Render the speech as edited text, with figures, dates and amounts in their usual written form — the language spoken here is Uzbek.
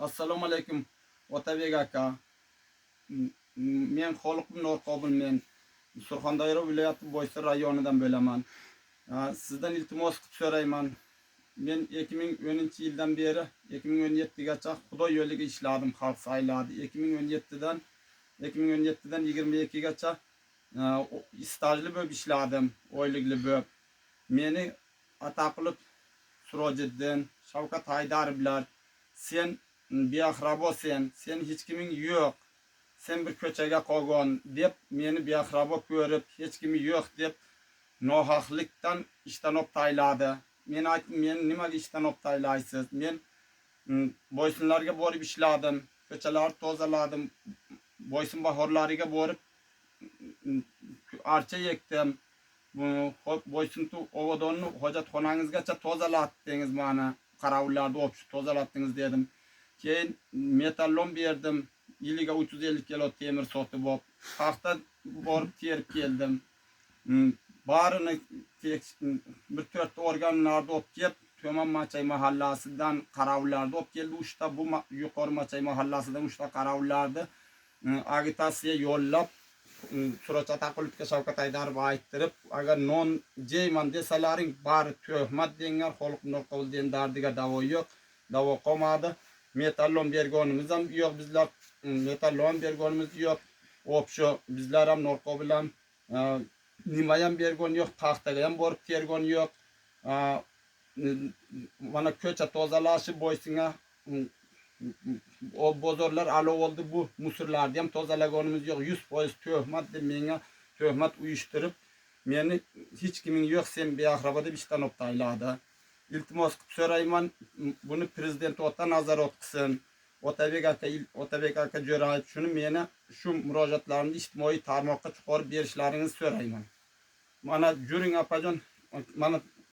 Assalomu alaykum Otabek aka. Men Xoliqov Norqobil, men Surxondaryo viloyati Boysir rayonidan bo'laman. Sizdan iltimos qilib so'rayman. Men 2010-yildan beri 2017gacha Xudo yo'liga ishladim, xalq sayladi. 2017dan 22gacha stajli bo'lib ishladim, oylikli bo'lib. Meni Ataqulov Sirojiddin, Shavkat Haydarovlar, sen beahrabo sen hech kiming yo'q. Sen bir ko'chaga qolgan deb meni beahrabo ko'rib, hech kimi yo'q deb nohaqlikdan ishdan olib tayladi. Men aytdim, men nimaga ishdan olib taylaysiz? Men Boysunlarga borib ishladim, ko'chalarni tozaladim. Boysun bahorlariga borib archa ekdim. Boysun ovodonni hojatxonangizgacha tozalatdingiz, mana qarovullarni olib tozalatdingiz dedim. Keyin metallon berdim. Yiliga 350 kilo temir sotib olib, hafta borib terib keldim. Barini bir 4 organlarni olib kelib, To'man Machay mahallasidan qarovullarni olib keldi. 3 ta bu yuqori Machay mahallasidan 3 ta qarovullarni agitatsiya yo'llab, Suroch Ataqulovga Shavkat Haydarov ayttirib, agar non jeyman desalaring bari tuhmat dengar, Xoliqov Norqobil dendardiga davo yo'q, davo qolmadi. Metallon berganimiz ham yo'q, bizlar metallon berganimiz yo'q. Opsho bizlar ham Norqobil ham nima ham bergan yo'q, paxtaga ham borib tergan yo'q. Mana ko'cha tozalashi Boysunga o bozorlar alo oldi, bu musorlarni ham tozalaganimiz yo'q. 100% tuhmat deb menga tuhmat uyushtirib, meni hech kiming yo'q, sen beahrabo deb ishdan olib tayladi. İltimos qilib so'rayman, buni prezident ota nazorat qilsin. Otabek aka Jo'rayev shuni meni shu murojaatlarimni ijtimoiy tarmoqqa chiqarib berishlaringizni so'rayman. Mana juring opajon, mana